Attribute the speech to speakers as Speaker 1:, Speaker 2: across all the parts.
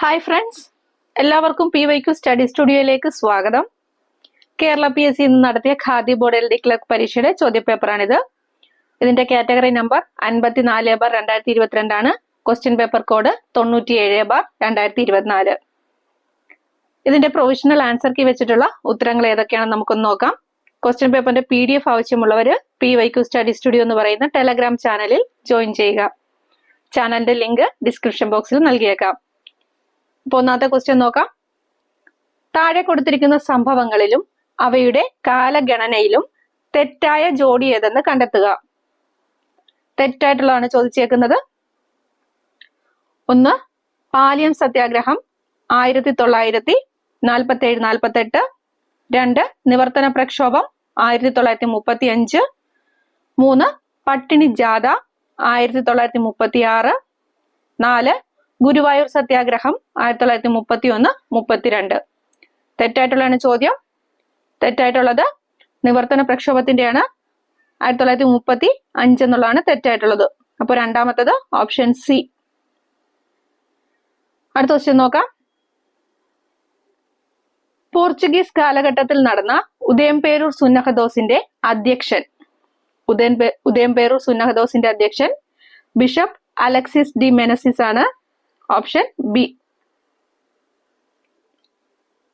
Speaker 1: Hi friends, എല്ലാവർക്കും PYQ study സ്റ്റുഡിയോയിലേക്ക് സ്വാഗതം. Kerala PSC ഇന്ന് നടത്തിയ ഖാദി ബോർഡ് LD ക്ലർക്ക് പരീക്ഷയുടെ ചോദ്യപേപ്പറാണിത്. ഇതിന്റെ കാറ്റഗറി നമ്പർ 54/2022 ആണ്. Question paper code 97/2024. ഇതിന്റെ പ്രൊവിഷണൽ ആൻസർ കീ വെച്ചിട്ടുള്ള ഉത്തരങ്ങൾ ഏതൊക്കെയാണെന്ന് നമുക്കൊന്ന് നോക്കാം. ക്വസ്റ്റ്യൻ പേപ്പറിന്റെ PDF ആവശ്യമുള്ളവർ PYQ സ്റ്റഡി സ്റ്റുഡിയോ എന്ന് പറയുന്ന ടെലഗ്രാം ചാനലിൽ ജോയിൻ ചെയ്യുക. ചാനലിന്റെ ലിങ്ക് ഡിസ്ക്രിപ്ഷൻ ബോക്സിൽ നൽകിയേക്കാം. അപ്പോൾ ഒന്നാമത്തെ ക്വസ്റ്റ്യൻ നോക്കാം. താഴെ കൊടുത്തിരിക്കുന്ന സംഭവങ്ങളിലും അവയുടെ കാലഗണനയിലും തെറ്റായ ജോഡി ഏതെന്ന് കണ്ടെത്തുക. തെറ്റായിട്ടുള്ളതാണ് ചോദിച്ചേക്കുന്നത്. 1. പാലിയം സത്യാഗ്രഹം 1947-48. 2. നിവർത്തന പ്രക്ഷോഭം 1935. 3. പട്ടിണി ജാഥ 1936. 4. ഗുരുവായൂർ സത്യാഗ്രഹം 1931-32. തെറ്റായിട്ടുള്ളതാണ് ചോദ്യം. തെറ്റായിട്ടുള്ളത് നിവർത്തന പ്രക്ഷോഭത്തിന്റെയാണ്. 1935 എന്നുള്ളതാണ് തെറ്റായിട്ടുള്ളത്. അപ്പൊ രണ്ടാമത്തത് ഓപ്ഷൻ സി. അടുത്ത ക്വസ്റ്റ്യൻ നോക്കാം. പോർച്ചുഗീസ് കാലഘട്ടത്തിൽ നടന്ന ഉദയംപേരൂർ സുന്നഹദോസിന്റെ അധ്യക്ഷൻ ഉദയംപേരൂർ സുന്നഹദോസിന്റെ അധ്യക്ഷൻ ബിഷപ്പ് അലക്സിസ് ഡി മെനസിസ് ആണ്. Option B.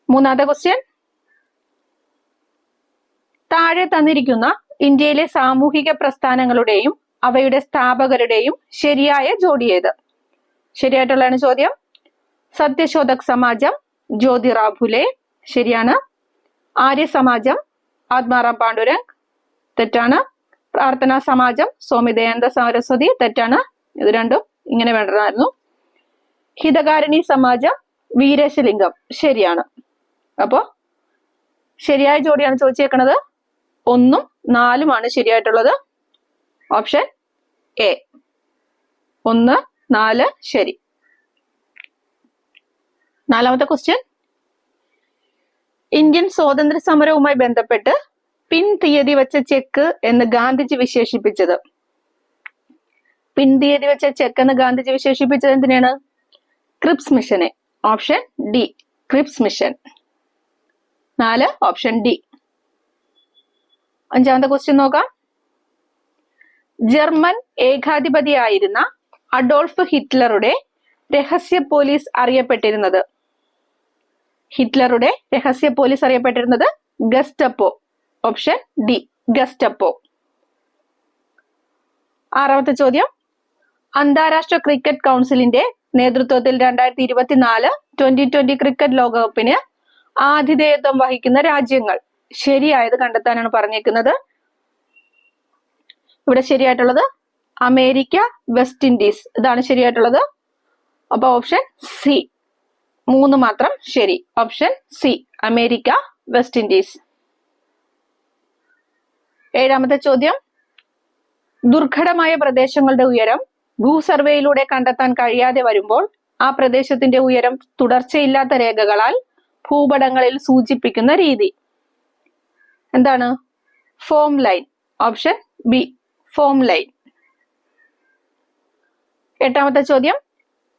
Speaker 1: മൂന്നാമത്തെ ക്വസ്റ്റ്യൻ. താഴെ തന്നിരിക്കുന്ന ഇന്ത്യയിലെ സാമൂഹിക പ്രസ്ഥാനങ്ങളുടെയും അവയുടെ സ്ഥാപകരുടെയും ശരിയായ ജോഡി ഏത്? ശരിയായിട്ടുള്ളതാണ് ചോദ്യം. സത്യശോധക് സമാജം ജ്യോതിറാവ് ഫുലെ, ശരിയാണ്. ആര്യ സമാജം ആത്മാറാം പാണ്ഡുരംഗ്, തെറ്റാണ്. പ്രാർത്ഥനാ സമാജം സ്വാമി ദയാനന്ദ സരസ്വതി, തെറ്റാണ്. ഇത് രണ്ടും ഇങ്ങനെ വേണ്ടതായിരുന്നു. ഹിതകാരിണി സമാജം വീരേശലിംഗം, ശരിയാണ്. അപ്പോ ശരിയായ ജോഡിയാണ് ചോദിച്ചേക്കുന്നത്. 1ഉം 4ഉമാണ് ശരിയായിട്ടുള്ളത്. Option A. 1, 4 ശരി. നാലാമത്തെ ക്വസ്റ്റ്യൻ. ഇന്ത്യൻ സ്വാതന്ത്ര്യ സമരവുമായി ബന്ധപ്പെട്ട് പിൻ തീയതി വെച്ച ചെക്ക് എന്ന് ഗാന്ധിജി വിശേഷിപ്പിച്ചത്. പിൻ തീയതി വെച്ച ചെക്ക് എന്ന് ഗാന്ധിജി വിശേഷിപ്പിച്ചത് എന്തിനാണ്? ക്രിപ്സ് മിഷനെ. Option D, Cripps mission. 4 option D. അഞ്ചാമത്തെ ക്വസ്റ്റ്യൻ നോക്കാം. ജർമ്മൻ ഏകാധിപതിയായിരുന്ന അഡോൾഫ് ഹിറ്റ്ലറുടെ രഹസ്യ പോലീസ് അറിയപ്പെട്ടിരുന്നത്. ഹിറ്റ്ലറുടെ രഹസ്യ പോലീസ് അറിയപ്പെട്ടിരുന്നത് ഗസ്റ്റപ്പോ. Option D, Gestapo. ആറാമത്തെ ചോദ്യം. അന്താരാഷ്ട്ര ക്രിക്കറ്റ് കൗൺസിലിന്റെ നേതൃത്വത്തിൽ 2024 T20 ക്രിക്കറ്റ് ലോകകപ്പിന് ആതിഥേയത്വം വഹിക്കുന്ന രാജ്യങ്ങൾ. ശരിയായത് കണ്ടെത്താനാണ് പറഞ്ഞേക്കുന്നത്. ഇവിടെ ശരിയായിട്ടുള്ളത് അമേരിക്ക, വെസ്റ്റ് ഇൻഡീസ്, ഇതാണ് ശരിയായിട്ടുള്ളത്. അപ്പൊ ഓപ്ഷൻ സി. 3 മാത്രം ശരി. Option C, America, west Indies. ഏഴാമത്തെ ചോദ്യം. ദുർഘടമായ പ്രദേശങ്ങളുടെ ഉയരം ഭൂസർവേയിലൂടെ കണ്ടെത്താൻ കഴിയാതെ വരുമ്പോൾ ആ പ്രദേശത്തിന്റെ ഉയരം തുടർച്ചയില്ലാത്ത രേഖകളാൽ ഭൂപടങ്ങളിൽ സൂചിപ്പിക്കുന്ന രീതി എന്താണ്? Form line. Option B, form line. എട്ടാമത്തെ ചോദ്യം.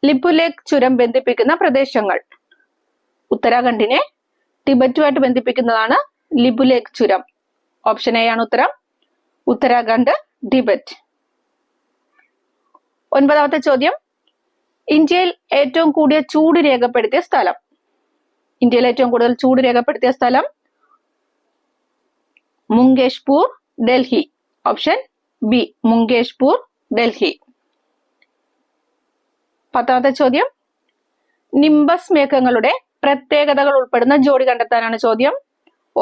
Speaker 1: ലിപുലേഖ് ചുരം ബന്ധിപ്പിക്കുന്ന പ്രദേശങ്ങൾ. ഉത്തരാഖണ്ഡിനെ ടിബറ്റുമായിട്ട് ബന്ധിപ്പിക്കുന്നതാണ് ലിപുലേഖ് ചുരം. ഓപ്ഷൻ എ ആണ് ഉത്തരം. ഉത്തരാഖണ്ഡ്, ടിബറ്റ്. ഒൻപതാമത്തെ ചോദ്യം. ഇന്ത്യയിൽ ഏറ്റവും കൂടിയ ചൂട് രേഖപ്പെടുത്തിയ സ്ഥലം. ഇന്ത്യയിൽ ഏറ്റവും കൂടുതൽ ചൂട് രേഖപ്പെടുത്തിയ സ്ഥലം മുങ്കേഷ്പൂർ, ഡൽഹി. Option B, Mungeshpur, Delhi. പത്താമത്തെ ചോദ്യം. നിംബസ് മേഘങ്ങളുടെ പ്രത്യേകതകൾ ഉൾപ്പെടുന്ന ജോഡി കണ്ടെത്താനാണ് ചോദ്യം.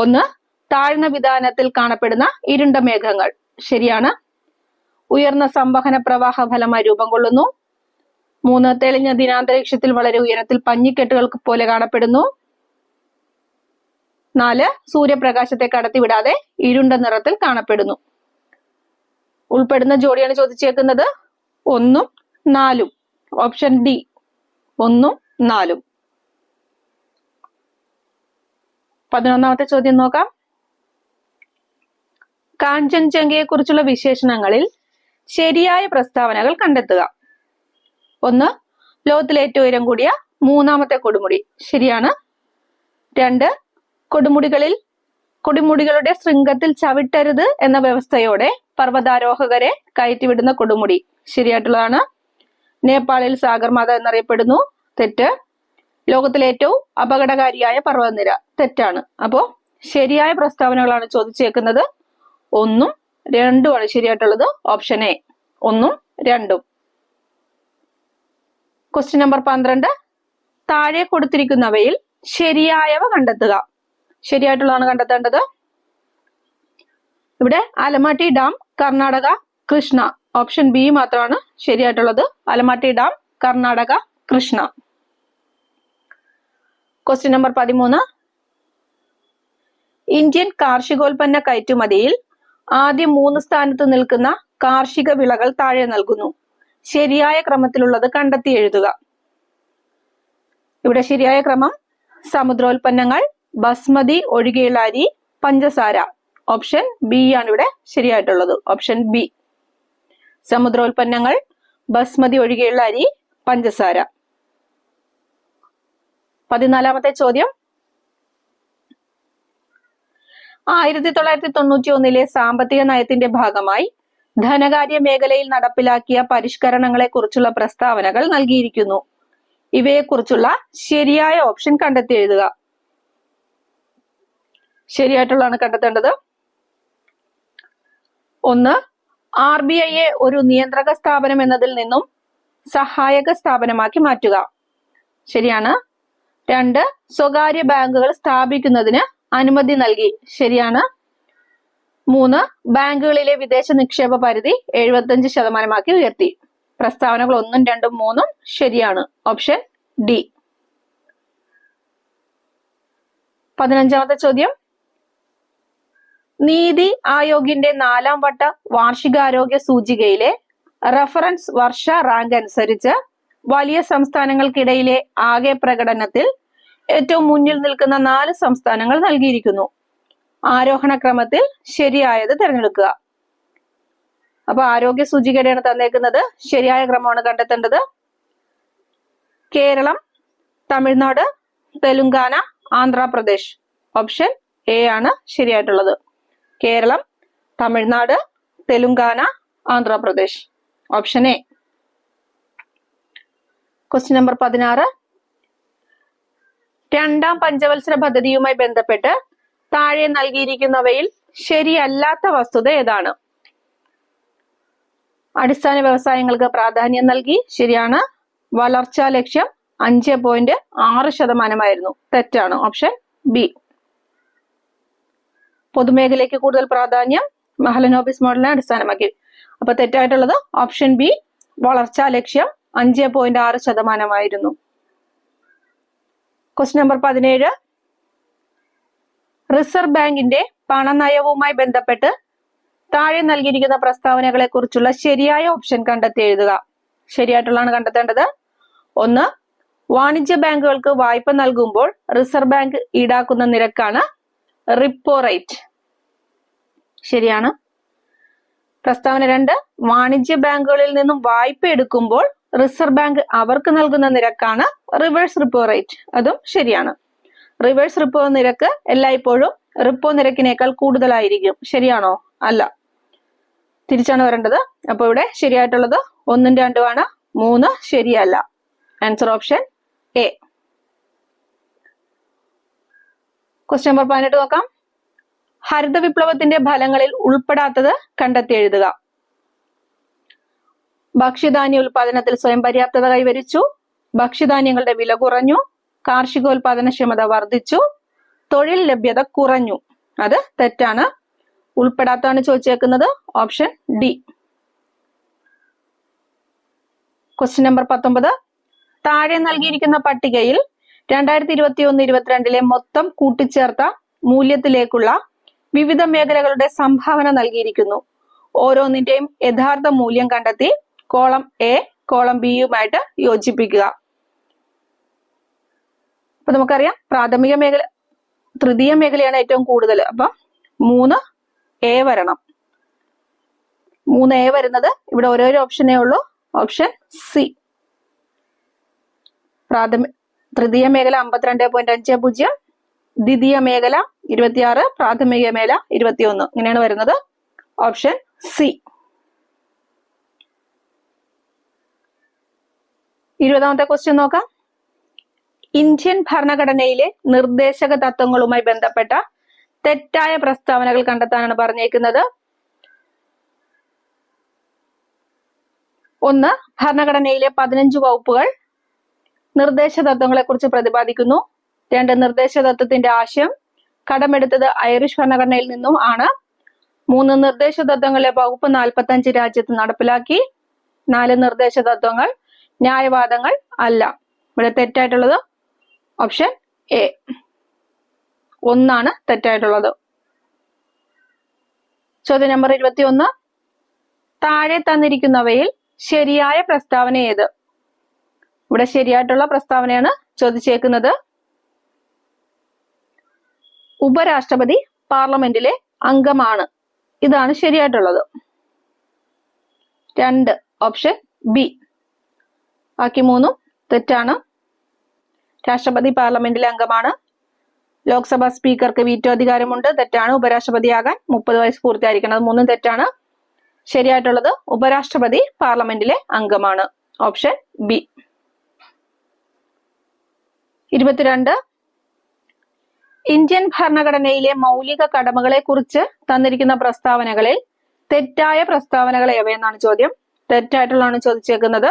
Speaker 1: 1. താഴ്ന്ന വിതാനത്തിൽ കാണപ്പെടുന്ന ഇരുണ്ട മേഘങ്ങൾ, ശരിയാണ്. ഉയർന്ന സംവഹന പ്രവാഹ ഫലമായി രൂപം കൊള്ളുന്നു. 3. തെളിഞ്ഞ ദിനാന്തരീക്ഷത്തിൽ വളരെ ഉയരത്തിൽ പഞ്ഞിക്കെട്ടുകൾക്ക് പോലെ കാണപ്പെടുന്നു. 4. സൂര്യപ്രകാശത്തെ കടത്തിവിടാതെ ഇരുണ്ട നിറത്തിൽ കാണപ്പെടുന്നു. ഉൾപ്പെടുന്ന ജോഡിയാണ് ചോദിച്ചേക്കുന്നത്. 1ഉം 4ഉം. Option D, 1ഉം 4ഉം. 11ാമത്തെ ചോദ്യം നോക്കാം. കാഞ്ചൻജംഗയെ കുറിച്ചുള്ള വിശേഷണങ്ങളിൽ ശരിയായ പ്രസ്താവനകൾ കണ്ടെത്തുക. 1. ലോകത്തിലെ ഏറ്റവും ഉയരം കൂടിയ മൂന്നാമത്തെ കൊടുമുടി ശരിയാണ്. 2, കൊടുമുടികളുടെ ശൃംഗത്തിൽ ചവിട്ടരുത് എന്ന വ്യവസ്ഥയോടെ പർവ്വതാരോഹകരെ കയറ്റിവിടുന്ന കൊടുമുടി ശരിയായിട്ടുള്ളതാണ്. നേപ്പാളിൽ സാഗർമാത എന്നറിയപ്പെടുന്നു. തെറ്റ്. ലോകത്തിലെ ഏറ്റവും അപകടകാരിയായ പർവ്വതനിര തെറ്റാണ്. അപ്പോ ശരിയായ പ്രസ്താവനകളാണ് ചോദിച്ചേക്കുന്നത്. 1ഉം 2ഉമാണ് ശരിയായിട്ടുള്ളത്. ഓപ്ഷൻ എ 1ഉം 2ഉം. Question number 12. താഴെ കൊടുത്തിരിക്കുന്നവയിൽ ശരിയായവ കണ്ടെത്തുക. ശരിയായിട്ടുള്ളതാണ് കണ്ടെത്തേണ്ടത്. ഇവിടെ Almatti dam, Karnataka, Krishna. Option B മാത്രമാണ് ശരിയായിട്ടുള്ളത്. Almatti dam, Karnataka, Krishna. Question number 13. Indian കാർഷികോൽപ്പന്ന കയറ്റുമതിയിൽ ആദ്യം 3 സ്ഥാനത്ത് നിൽക്കുന്ന കാർഷിക വിളകൾ താഴെ നൽകുന്നു. ശരിയായ ക്രമത്തിലുള്ളത് കണ്ടെത്തി എഴുതുക. ഇവിടെ ശരിയായ ക്രമം സമുദ്രോൽപ്പന്നങ്ങൾ, ബസ്മതി ഒഴികെയുള്ള അരി, പഞ്ചസാര. ഓപ്ഷൻ ബി ആണ് ഇവിടെ ശരിയായിട്ടുള്ളത്. Option B. സമുദ്രോൽപ്പന്നങ്ങൾ, ബസ്മതി ഒഴികെയുള്ള അരി, പഞ്ചസാര. 14ാമത്തെ ചോദ്യം. 1991 സാമ്പത്തിക നയത്തിന്റെ ഭാഗമായി ധനകാര്യ മേഖലയിൽ നടപ്പിലാക്കിയ പരിഷ്കരണങ്ങളെ കുറിച്ചുള്ള പ്രസ്താവനകൾ നൽകിയിരിക്കുന്നു. ഇവയെക്കുറിച്ചുള്ള ശരിയായ ഓപ്ഷൻ കണ്ടെത്തി എഴുതുക. ശരിയായിട്ടുള്ളതാണ് കണ്ടെത്തേണ്ടത്. 1. RBIയെ ഒരു നിയന്ത്രക സ്ഥാപനം എന്നതിൽ നിന്നും സഹായക സ്ഥാപനമാക്കി മാറ്റുക. ശരിയാണ്. 2. സ്വകാര്യ ബാങ്കുകൾ സ്ഥാപിക്കുന്നതിന് അനുമതി നൽകി. ശരിയാണ്. 3. ബാങ്കുകളിലെ വിദേശ നിക്ഷേപ പരിധി 75% ഉയർത്തി. പ്രസ്താവനകൾ 1ഉം 2ഉം 3ഉം ശരിയാണ്. Option D. 15ാമത്തെ ചോദ്യം. നീതി ആയോഗിന്റെ 4ാം വട്ട വാർഷികാരോഗ്യ സൂചികയിലെ റഫറൻസ് വർഷ റാങ്ക് അനുസരിച്ച് വലിയ സംസ്ഥാനങ്ങൾക്കിടയിലെ ആകെ പ്രകടനത്തിൽ ഏറ്റവും മുന്നിൽ നിൽക്കുന്ന 4 സംസ്ഥാനങ്ങൾ നൽകിയിരിക്കുന്നു. ആരോഹണ ക്രമത്തിൽ ശരിയായത് തിരഞ്ഞെടുക്കുക. അപ്പൊ ആരോഗ്യ സൂചികയുടെയാണ് തന്നേക്കുന്നത്. ശരിയായ ക്രമമാണ് കണ്ടെത്തേണ്ടത്. കേരളം, തമിഴ്നാട്, തെലുങ്കാന, ആന്ധ്രാപ്രദേശ്. ഓപ്ഷൻ എ ആണ് ശരിയായിട്ടുള്ളത്. Keralam, Tamil Nadu, Telangana, Andhra Pradesh. Option A. Question number 16. 2ാം പഞ്ചവത്സര പദ്ധതിയുമായി ബന്ധപ്പെട്ട് താഴെ നൽകിയിരിക്കുന്നവയിൽ ശരിയല്ലാത്ത വസ്തുത ഏതാണ്? അടിസ്ഥാന വ്യവസായങ്ങൾക്ക് പ്രാധാന്യം നൽകി. ശരിയാണ്. വളർച്ചാ ലക്ഷ്യം 5.6% തെറ്റാണ്. Option B. പൊതുമേഖലയ്ക്ക് കൂടുതൽ പ്രാധാന്യം മഹലനോബിസ് മോഡലിനെ അടിസ്ഥാനമാക്കി. അപ്പൊ തെറ്റായിട്ടുള്ളത് ഓപ്ഷൻ ബി. വളർച്ചാ ലക്ഷ്യം 5.6%. Question number 17. റിസർവ് ബാങ്കിന്റെ പണനയവുമായി ബന്ധപ്പെട്ട് താഴെ നൽകിയിരിക്കുന്ന പ്രസ്താവനകളെ കുറിച്ചുള്ള ശരിയായ ഓപ്ഷൻ കണ്ടെത്തി എഴുതുക. ശരിയായിട്ടുള്ളതാണ് കണ്ടെത്തേണ്ടത്. 1. വാണിജ്യ ബാങ്കുകൾക്ക് വായ്പ നൽകുമ്പോൾ റിസർവ് ബാങ്ക് ഈടാക്കുന്ന നിരക്കാണ് റിപ്പോ റേറ്റ്. ശരിയാണ്. പ്രസ്താവന 2. വാണിജ്യ ബാങ്കുകളിൽ നിന്നും വായ്പ എടുക്കുമ്പോൾ റിസർവ് ബാങ്ക് അവർക്ക് നൽകുന്ന നിരക്കാണ് റിവേഴ്സ് റിപ്പോ റേറ്റ്. അതും ശരിയാണ്. റിവേഴ്സ് റിപ്പോ നിരക്ക് എല്ലായ്പ്പോഴും റിപ്പോ നിരക്കിനേക്കാൾ കൂടുതലായിരിക്കും. ശരിയാണോ? അല്ല, തിരിച്ചാണ് വരേണ്ടത്. അപ്പൊ ഇവിടെ ശരിയായിട്ടുള്ളത് 1ഉം 2ഉം ആണ്. 3 ശരിയല്ല. Answer option A. Question number 18 നോക്കാം. ഹരിത വിപ്ലവത്തിന്റെ ഫലങ്ങളിൽ ഉൾപ്പെടാത്തത് കണ്ടെത്തി എഴുതുക. ഭക്ഷ്യധാന്യ ഉൽപാദനത്തിൽ സ്വയം പര്യാപ്തത കൈവരിച്ചു. ഭക്ഷ്യധാന്യങ്ങളുടെ വില കുറഞ്ഞു. കാർഷികോൽപാദനക്ഷമത വർദ്ധിച്ചു. തൊഴിൽ ലഭ്യത കുറഞ്ഞു. അത് തെറ്റാണ്. ഉൾപ്പെടാത്തതാണ് ചോദിച്ചേക്കുന്നത്. Option D. Question number 19. താഴെ നൽകിയിരിക്കുന്ന പട്ടികയിൽ 2021-22 മൊത്തം കൂട്ടിച്ചേർത്ത മൂല്യത്തിലേക്കുള്ള വിവിധ മേഖലകളുടെ സംഭാവന നൽകിയിരിക്കുന്നു. ഓരോന്നിന്റെയും യഥാർത്ഥ മൂല്യം കണ്ടെത്തി കോളം എ കോളം ബിയുമായിട്ട് യോജിപ്പിക്കുക. അപ്പൊ നമുക്കറിയാം പ്രാഥമിക മേഖല, തൃതീയ മേഖലയാണ് ഏറ്റവും കൂടുതൽ. അപ്പൊ 3A വരണം. 3A വരുന്നത് ഇവിടെ ഓരോരോ ഓപ്ഷനേ ഉള്ളൂ. Option C. തൃതീയ മേഖല 52.50, ദ്വിതീയ മേഖല 26, പ്രാഥമിക മേഖല 21. ഇങ്ങനെയാണ് വരുന്നത്. Option C. 20ാമത്തെ ക്വസ്റ്റ്യൻ നോക്കാം. ഇന്ത്യൻ ഭരണഘടനയിലെ നിർദ്ദേശക തത്വങ്ങളുമായി ബന്ധപ്പെട്ട തെറ്റായ പ്രസ്താവനകൾ കണ്ടെത്താനാണ് പറഞ്ഞേക്കുന്നത്. 1. ഭരണഘടനയിലെ 15 വകുപ്പുകൾ നിർദ്ദേശ തത്വങ്ങളെ കുറിച്ച് പ്രതിപാദിക്കുന്നു. 2. നിർദ്ദേശ തത്വത്തിന്റെ ആശയം കടമെടുത്തത് ഐറിഷ് ഭരണഘടനയിൽ നിന്നും ആണ്. 3. നിർദ്ദേശ തത്വങ്ങളിലെ വകുപ്പ് 45 രാജ്യത്ത് നടപ്പിലാക്കി. 4. നിർദ്ദേശ തത്വങ്ങൾ ന്യായവാദങ്ങൾ അല്ല. ഇവിടെ തെറ്റായിട്ടുള്ളത് ഓപ്ഷൻ എ, 1 തെറ്റായിട്ടുള്ളത്. ചോദ്യം നമ്പർ 21. താഴെ തന്നിരിക്കുന്നവയിൽ ശരിയായ പ്രസ്താവന ഏത്? ഇവിടെ ശരിയായിട്ടുള്ള പ്രസ്താവനയാണ് ചോദിച്ചേക്കുന്നത്. ഉപരാഷ്ട്രപതി പാർലമെന്റിലെ അംഗമാണ്. ഇതാണ് ശരിയായിട്ടുള്ളത്. 2 ഓപ്ഷൻ ബി. ബാക്കി 3 തെറ്റാണ്. രാഷ്ട്രപതി പാർലമെന്റിലെ അംഗമാണ്. ലോക്സഭാ സ്പീക്കർക്ക് വീറ്റോ അധികാരമുണ്ട്. തെറ്റാണ്. ഉപരാഷ്ട്രപതിയാകാൻ 30 വയസ്സ് പൂർത്തിയായിരിക്കണം. അത് 3 തെറ്റാണ്. ശരിയായിട്ടുള്ളത് ഉപരാഷ്ട്രപതി പാർലമെന്റിലെ അംഗമാണ്. Option B. 22. ഇന്ത്യൻ ഭരണഘടനയിലെ മൗലിക കടമകളെ കുറിച്ച് തന്നിരിക്കുന്ന പ്രസ്താവനകളിൽ തെറ്റായ പ്രസ്താവനകൾ ഏവയെന്നാണ് ചോദ്യം. തെറ്റായിട്ടുള്ളതാണ് ചോദിച്ചേക്കുന്നത്.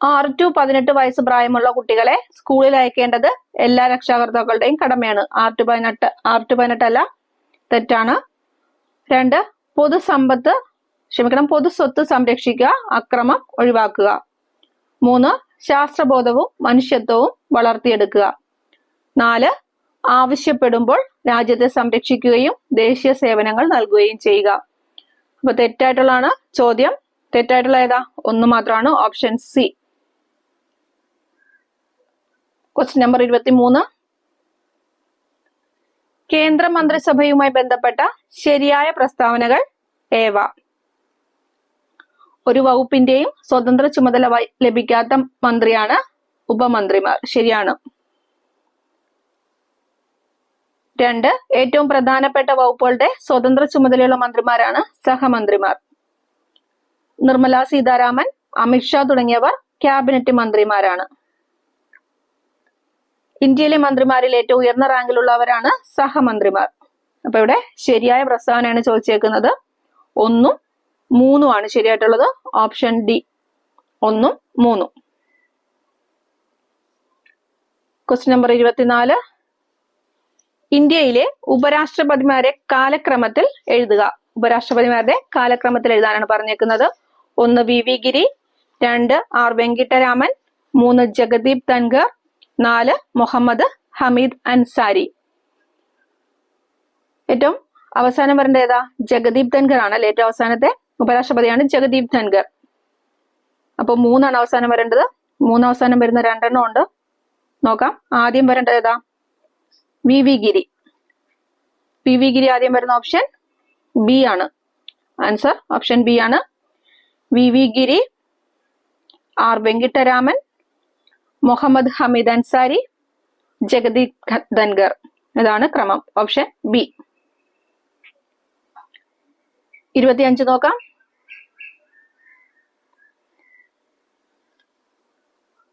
Speaker 1: 6 to 18 വയസ്സ് പ്രായമുള്ള കുട്ടികളെ സ്കൂളിൽ അയക്കേണ്ടത് എല്ലാ രക്ഷാകർത്താക്കളുടെയും കടമയാണ്. 6 to 18 അല്ല, തെറ്റാണ്. 2. പൊതുസ്വത്ത് സംരക്ഷിക്കുക, അക്രമം ഒഴിവാക്കുക. 3. ശാസ്ത്രബോധവും മനുഷ്യത്വവും വളർത്തിയെടുക്കുക. 4. ആവശ്യപ്പെടുമ്പോൾ രാജ്യത്തെ സംരക്ഷിക്കുകയും ദേശീയ സേവനങ്ങൾ നൽകുകയും ചെയ്യുക. അപ്പൊ തെറ്റായിട്ടുള്ളതാണ് ചോദ്യം. തെറ്റായിട്ടുള്ള ഏതാ? 1 മാത്രമാണ്. Option C. Question number 23. കേന്ദ്ര മന്ത്രിസഭയുമായി ബന്ധപ്പെട്ട ശരിയായ പ്രസ്താവനകൾ ഏവ? ഒരു വകുപ്പിന്റെയും സ്വതന്ത്ര ചുമതല ലഭിക്കാത്ത മന്ത്രിയാണ് ഉപമന്ത്രിമാർ. ശരിയാണ്. 2. ഏറ്റവും പ്രധാനപ്പെട്ട വകുപ്പുകളുടെ സ്വതന്ത്ര ചുമതലയുള്ള മന്ത്രിമാരാണ് സഹമന്ത്രിമാർ. നിർമ്മല സീതാരാമൻ, അമിത്ഷാ തുടങ്ങിയവർ ക്യാബിനറ്റ് മന്ത്രിമാരാണ്. ഇന്ത്യയിലെ മന്ത്രിമാരിൽ ഏറ്റവും ഉയർന്ന റാങ്കിലുള്ളവരാണ് സഹമന്ത്രിമാർ. അപ്പൊ ഇവിടെ ശരിയായ പ്രസ്താവനയാണ് ചോദിച്ചേക്കുന്നത്. 1, 3 ശരിയായിട്ടുള്ളത്. Option D, 1, 3. Question number 24. ഇന്ത്യയിലെ ഉപരാഷ്ട്രപതിമാരെ കാലക്രമത്തിൽ എഴുതുക. ഉപരാഷ്ട്രപതിമാരുടെ കാലക്രമത്തിൽ എഴുതാനാണ് പറഞ്ഞേക്കുന്നത്. 1. വി വി ഗിരി, 2. ആർ വെങ്കിട്ടരാമൻ, 3. ജഗദീപ് ധൻഖർ, 4. മുഹമ്മദ് ഹമീദ് അൻസാരി. ഏറ്റവും അവസാനം വരേണ്ട ഏതാ? ജഗദീപ് ധൻഖർ ആണ്. ഏറ്റവും അവസാനത്തെ ഉപരാഷ്ട്രപതിയാണ് ജഗദീപ് ധൻഖർ. അപ്പൊ 3 അവസാനം വരേണ്ടത്. 3 അവസാനം വരുന്ന 2 ഉണ്ട്. നോക്കാം. ആദ്യം വരേണ്ടത് ഏതാ? വി വി ഗിരി. വി വി ഗിരി ആദ്യം വരുന്ന ഓപ്ഷൻ ബി ആണ്. ആൻസർ ഓപ്ഷൻ ബി ആണ്. വി വി ഗിരി, ആർ വെങ്കിട്ടരാമൻ, മുഹമ്മദ് ഹമീദ് അൻസാരി, ജഗദീപ് ധൻഖർ. ഇതാണ് ക്രമം. Option B. 25 നോക്കാം.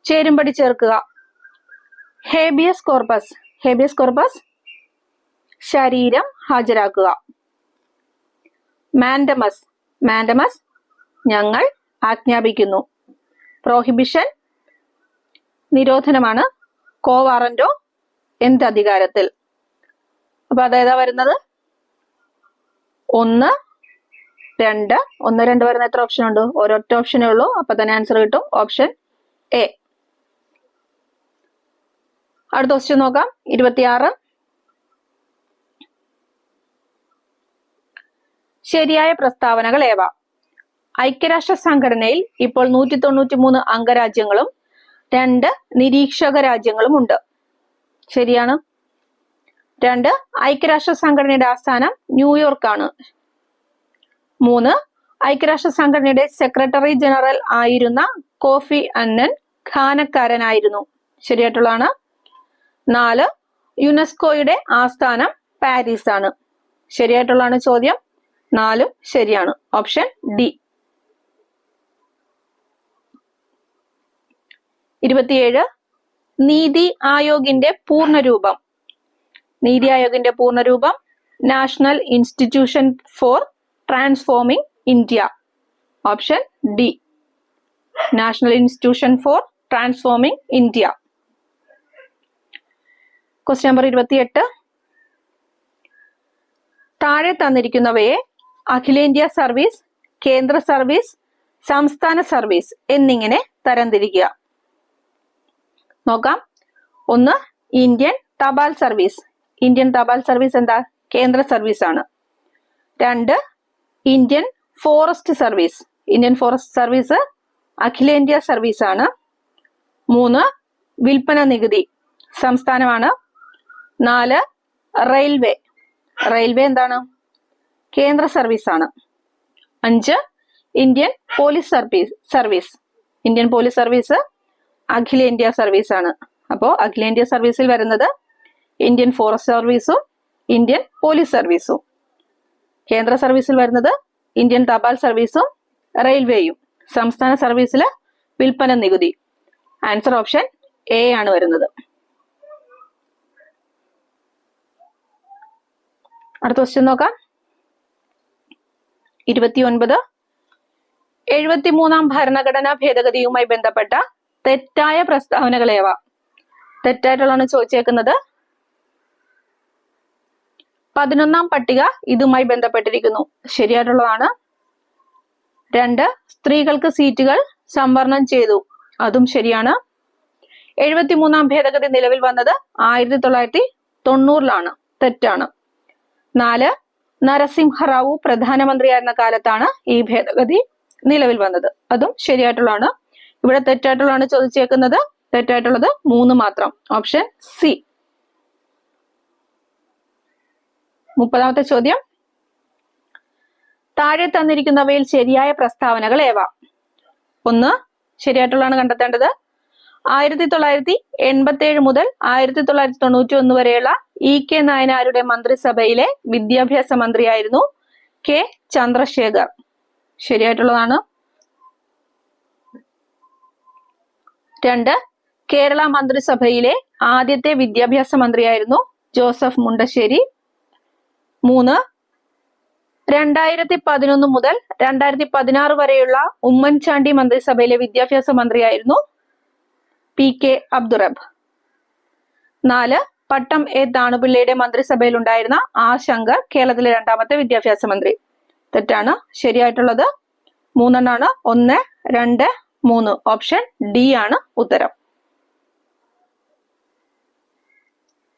Speaker 1: ചേരുംപടി ചേർക്കുക. Habeas corpus. ഹേബിയസ് കോർപ്പസ് ശരീരം ഹാജരാക്കുക. മാൻഡമസ്. മാൻഡമസ് ഞങ്ങൾ ആജ്ഞാപിക്കുന്നു. പ്രോഹിബിഷൻ നിരോധനമാണ്. കോവാറന്റോ എന്ത് അധികാരത്തിൽ? അപ്പൊ അതേതാ വരുന്നത്? 1, 2. 1, 2 വരുന്ന എത്ര ഓപ്ഷൻ ഉണ്ട്? ഒരൊറ്റ ഓപ്ഷനേ ഉള്ളൂ. അപ്പൊ തന്നെ ആൻസർ കിട്ടും. Option A. അടുത്ത ക്വസ്റ്റ്യൻ നോക്കാം. 26. ശരിയായ പ്രസ്താവനകൾ ഏവ? ഐക്യരാഷ്ട്ര സംഘടനയിൽ ഇപ്പോൾ 193 അംഗരാജ്യങ്ങളും 2 നിരീക്ഷക രാജ്യങ്ങളും ഉണ്ട്. ശരിയാണ്. 2. ഐക്യരാഷ്ട്ര സംഘടനയുടെ ആസ്ഥാനം ന്യൂയോർക്ക് ആണ്. 3. ഐക്യരാഷ്ട്ര സംഘടനയുടെ സെക്രട്ടറി ജനറൽ ആയിരുന്ന കോഫി അന്നൻ ഖാനക്കാരനായിരുന്നു. ശരിയായിട്ടുള്ളതാണ്. 4 യുനെസ്കോയുടെ ആസ്ഥാനം പാരീസ് ആണ്. ശരിയായിട്ടുള്ളതാണ് ചോദ്യം. 4 ശരിയാണ്. Option D. 27 നീതി ആയോഗിന്റെ പൂർണ്ണരൂപം. നീതി ആയോഗിന്റെ പൂർണ്ണരൂപം national institution for transforming India. Option D. National institution for transforming India. Question number 28. താഴെ തന്നിരിക്കുന്നവയെ അഖിലേന്ത്യാ സർവീസ്, കേന്ദ്ര സർവീസ്, സംസ്ഥാന സർവീസ് എന്നിങ്ങനെ തരംതിരിക്കുക. നോക്കാം. 1 ഇന്ത്യൻ തപാൽ സർവീസ്. ഇന്ത്യൻ തപാൽ സർവീസ് എന്താ? കേന്ദ്ര സർവീസ് ആണ്. 2 Indian forest service. Indian forest service അഖിലേന്ത്യാ സർവീസ് ആണ്. 3 വിൽപ്പന നികുതി സംസ്ഥാനമാണ്. 4 റെയിൽവേ. റെയിൽവേ എന്താണ്? കേന്ദ്ര സർവീസ് ആണ്. 5 Indian police service. Indian police service അഖിലേന്ത്യാ സർവീസ് ആണ്. അപ്പോ അഖിലേന്ത്യാ സർവീസിൽ വരുന്നത് ഇന്ത്യൻ ഫോറസ്റ്റ് സർവീസും ഇന്ത്യൻ പോലീസ് സർവീസും. കേന്ദ്ര സർവീസിൽ വരുന്നത് ഇന്ത്യൻ തപാൽ സർവീസും റെയിൽവേയും. സംസ്ഥാന സർവീസിൽ വിൽപ്പന നികുതി. ആൻസർ ഓപ്ഷൻ എ ആണ് വരുന്നത്. അടുത്ത ക്വസ്റ്റ്യൻ നോക്കാം. 29 73-ാം ഭരണഘടനാ ഭേദഗതിയുമായി ബന്ധപ്പെട്ട തെറ്റായ പ്രസ്താവനകൾ ഏവ? തെറ്റായിട്ടുള്ളതാണ് ചോദിച്ചേക്കുന്നത്. 11-ാം പട്ടിക ഇതുമായി ബന്ധപ്പെട്ടിരിക്കുന്നു. ശരിയായിട്ടുള്ളതാണ്. 2 സ്ത്രീകൾക്ക് സീറ്റുകൾ സംവരണം ചെയ്തു. അതും ശരിയാണ്. 73-ാം ഭേദഗതി നിലവിൽ വന്നത് 1990-ലാണ്. തെറ്റാണ്. 4 നരസിംഹറാവു പ്രധാനമന്ത്രിയായിരുന്ന കാലത്താണ് ഈ ഭേദഗതി നിലവിൽ വന്നത്. അതും ശരിയായിട്ടുള്ളതാണ്. ഇവിടെ തെറ്റായിട്ടുള്ളതാണ് ചോദിച്ചേക്കുന്നത്. തെറ്റായിട്ടുള്ളത് 3 മാത്രം. Option C. 30-ാമത്തെ ചോദ്യം. താഴെ തന്നിരിക്കുന്നവയിൽ ശരിയായ പ്രസ്താവനകൾ ഏവ? 1 ശരിയായിട്ടുള്ളതാണ് കണ്ടെത്തേണ്ടത്. 1987 മുതൽ 1991 വരെയുള്ള ഇ.കെ. നായനാരുടെ മന്ത്രിസഭയിലെ വിദ്യാഭ്യാസ മന്ത്രിയായിരുന്നു കെ. ചന്ദ്രശേഖർ. ശരിയായിട്ടുള്ളതാണ്. 2 കേരള മന്ത്രിസഭയിലെ ആദ്യത്തെ വിദ്യാഭ്യാസ മന്ത്രിയായിരുന്നു ജോസഫ് മുണ്ടശ്ശേരി. 3 2011 മുതൽ 2016 വരെയുള്ള ഉമ്മൻചാണ്ടി മന്ത്രിസഭയിലെ വിദ്യാഭ്യാസ മന്ത്രിയായിരുന്നു പി.കെ. അബ്ദുറബ്. 4 പട്ടം എ താണുപിള്ളയുടെ മന്ത്രിസഭയിൽ ഉണ്ടായിരുന്ന ആർ ശങ്കർ കേരളത്തിലെ 2ാമത്തെ വിദ്യാഭ്യാസ മന്ത്രി. തെറ്റാണ്. ശരിയായിട്ടുള്ളത് 3 എണ്ണമാണ്. 1, 2, 3. ഓപ്ഷൻ ഡി ആണ് ഉത്തരം.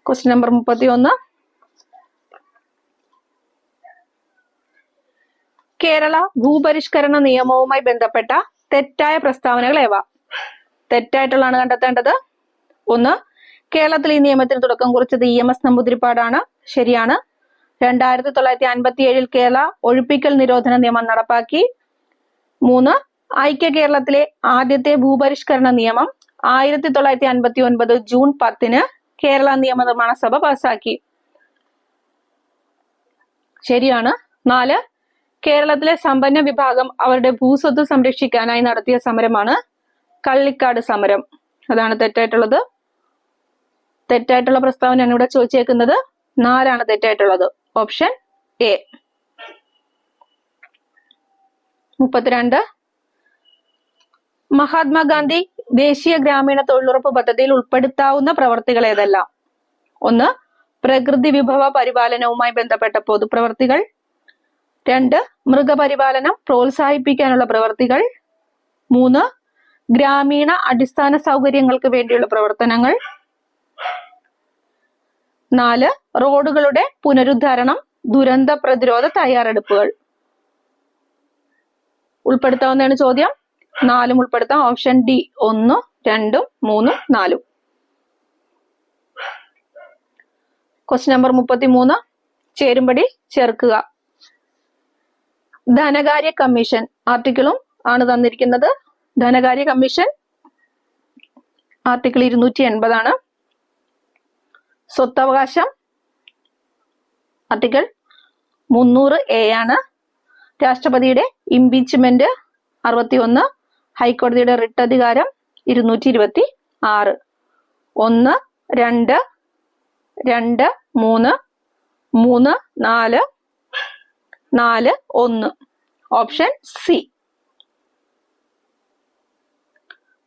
Speaker 1: Question number 31. കേരള ഭൂപരിഷ്കരണ നിയമവുമായി ബന്ധപ്പെട്ട തെറ്റായ പ്രസ്താവനകൾ ഏവ? തെറ്റായിട്ടുള്ളതാണ് കണ്ടെത്തേണ്ടത്. 1 കേരളത്തിൽ ഈ നിയമത്തിന് തുടക്കം കുറിച്ചത് EMS നമ്പൂതിരിപ്പാടാണ്. ശരിയാണ്. 1957 കേരള ഒഴിപ്പിക്കൽ നിരോധന നിയമം നടപ്പാക്കി. 3 ഐക്യ കേരളത്തിലെ ആദ്യത്തെ ഭൂപരിഷ്കരണ നിയമം 1959 ജൂൺ 10 കേരള നിയമനിർമ്മാണ സഭ പാസാക്കി. ശരിയാണ്. 4 കേരളത്തിലെ സമ്പന്ന വിഭാഗം അവരുടെ ഭൂസ്വത്ത് സംരക്ഷിക്കാനായി നടത്തിയ സമരമാണ് കള്ളിക്കാട് സമരം. അതാണ് തെറ്റായിട്ടുള്ളത്. തെറ്റായിട്ടുള്ള പ്രസ്താവനയാണ് ഇവിടെ ചോദിച്ചേക്കുന്നത്. 4 ആണ് തെറ്റായിട്ടുള്ളത്. Option A. 32 മഹാത്മാഗാന്ധി ദേശീയ ഗ്രാമീണ തൊഴിലുറപ്പ് പദ്ധതിയിൽ ഉൾപ്പെടുത്താവുന്ന പ്രവർത്തികൾ ഏതെല്ലാം? 1 പ്രകൃതി വിഭവ പരിപാലനവുമായി ബന്ധപ്പെട്ട പൊതുപ്രവർത്തികൾ. 2 മൃഗപരിപാലനം പ്രോത്സാഹിപ്പിക്കാനുള്ള പ്രവർത്തികൾ. 3 ഗ്രാമീണ അടിസ്ഥാന സൗകര്യങ്ങൾക്ക് വേണ്ടിയുള്ള പ്രവർത്തനങ്ങൾ. 4 റോഡുകളുടെ പുനരുദ്ധാരണം, ദുരന്ത പ്രതിരോധ തയ്യാറെടുപ്പുകൾ. ഉൾപ്പെടുത്താവുന്നതാണ് ചോദ്യം. 4 ഉൾപ്പെടുത്താം. Option D 1, 2, 3, 4. Question number 33. ചേരുംപടി ചേർക്കുക. ധനകാര്യ കമ്മീഷൻ ആർട്ടിക്കിളും ആണ് തന്നിരിക്കുന്നത്. ധനകാര്യ കമ്മീഷൻ ആർട്ടിക്കിൾ 280 സ്വത്തവകാശം ആർട്ടിക്കിൾ 300A ആണ്. രാഷ്ട്രപതിയുടെ ഇംപീച്ച്മെന്റ് 61. ഹൈക്കോടതിയുടെ റിട്ട് അധികാരം 226. 1, 2, 2, 3, 3, 4, 4, 1. Option C.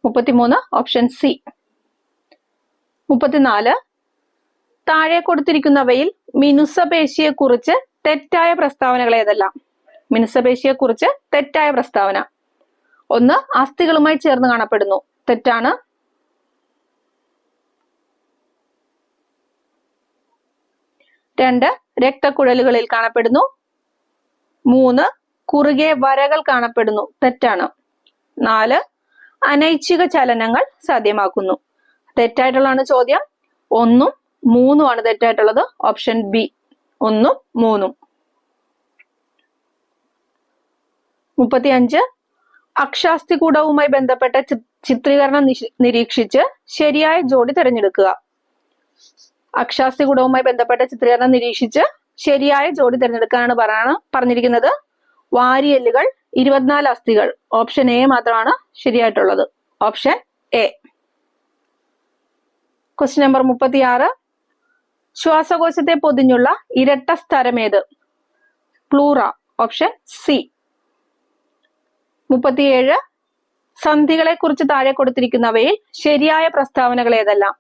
Speaker 1: 33 option C. 34. താഴെ കൊടുത്തിരിക്കുന്നവയിൽ മിനുസപേശിയെ കുറിച്ച് തെറ്റായ പ്രസ്താവനകൾ ഏതെല്ലാം? മിനുസപേശിയെ കുറിച്ച് തെറ്റായ പ്രസ്താവന: 1. അസ്ഥികളുമായി ചേർന്ന് കാണപ്പെടുന്നു. തെറ്റാണ്. 2. രക്തക്കുഴലുകളിൽ കാണപ്പെടുന്നു. 3. കുറുകെ വരകൾ കാണപ്പെടുന്നു. തെറ്റാണ്. 4. അനൈച്ഛിക ചലനങ്ങൾ സാധ്യമാക്കുന്നു. തെറ്റായിട്ടുള്ളതാണ് ചോദ്യം. 1ഉം 3ഉം ആണ് തെറ്റായിട്ടുള്ളത്. Option B 1ഉം 3ഉം. 35. അക്ഷാസ്ഥികൂടവുമായി ബന്ധപ്പെട്ട ചിത്രീകരണം നിരീക്ഷിച്ച് ശരിയായ ജോഡി തിരഞ്ഞെടുക്കുക. അക്ഷാസ്ഥികൂടവുമായി ബന്ധപ്പെട്ട ചിത്രീകരണം നിരീക്ഷിച്ച് ശരിയായ ജോഡി തിരഞ്ഞെടുക്കാനാണ് പറഞ്ഞിരിക്കുന്നത്. വാരിയെല്ലുകൾ, 24 അസ്ഥികൾ. ഓപ്ഷൻ എ മാത്രമാണ് ശരിയായിട്ടുള്ളത്. Option A. Question number 36. ശ്വാസകോശത്തെ പൊതിഞ്ഞുള്ള ഇരട്ട സ്ഥലമേത്? പ്ലൂറ. Option C. 37. സന്ധികളെ കുറിച്ച് താഴെ കൊടുത്തിരിക്കുന്നവയിൽ ശരിയായ പ്രസ്താവനകൾ ഏതെല്ലാം?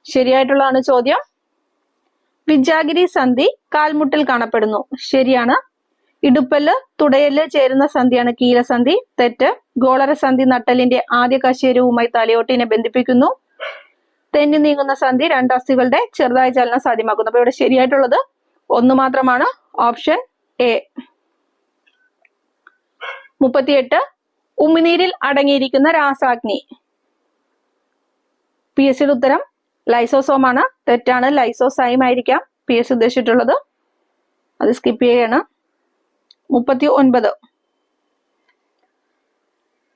Speaker 1: ശരിയായിട്ടുള്ളതാണ് ചോദ്യം. വിജാഗിരി സന്ധി കാൽമുട്ടിൽ കാണപ്പെടുന്നു. ശരിയാണ്. ഇടുപ്പല്ല് തുടയല്ല് ചേരുന്ന സന്ധിയാണ് കീലസന്ധി. തെറ്റ്. ഗോളരസന്ധി നട്ടലിന്റെ ആദ്യ കശേരുവുമായി തലയോട്ടിനെ ബന്ധിപ്പിക്കുന്നു. തെന്നി നീങ്ങുന്ന സന്ധി 2 അസ്ഥികളുടെ ചെറുതായ ചലനം സാധ്യമാക്കുന്നു. അപ്പൊ ഇവിടെ ശരിയായിട്ടുള്ളത് 1 മാത്രമാണ്. Option A. 38. ഉമിനീരിൽ അടങ്ങിയിരിക്കുന്ന രാസാഗ്നി. PSC ഉത്തരം ലൈസോസോം ആണ്. തെറ്റാണ്. ലൈസോസൈം ആയിരിക്കാം PSC ഉദ്ദേശിച്ചിട്ടുള്ളത്. അത് സ്കിപ്പ് ചെയ്യാണ്. 39.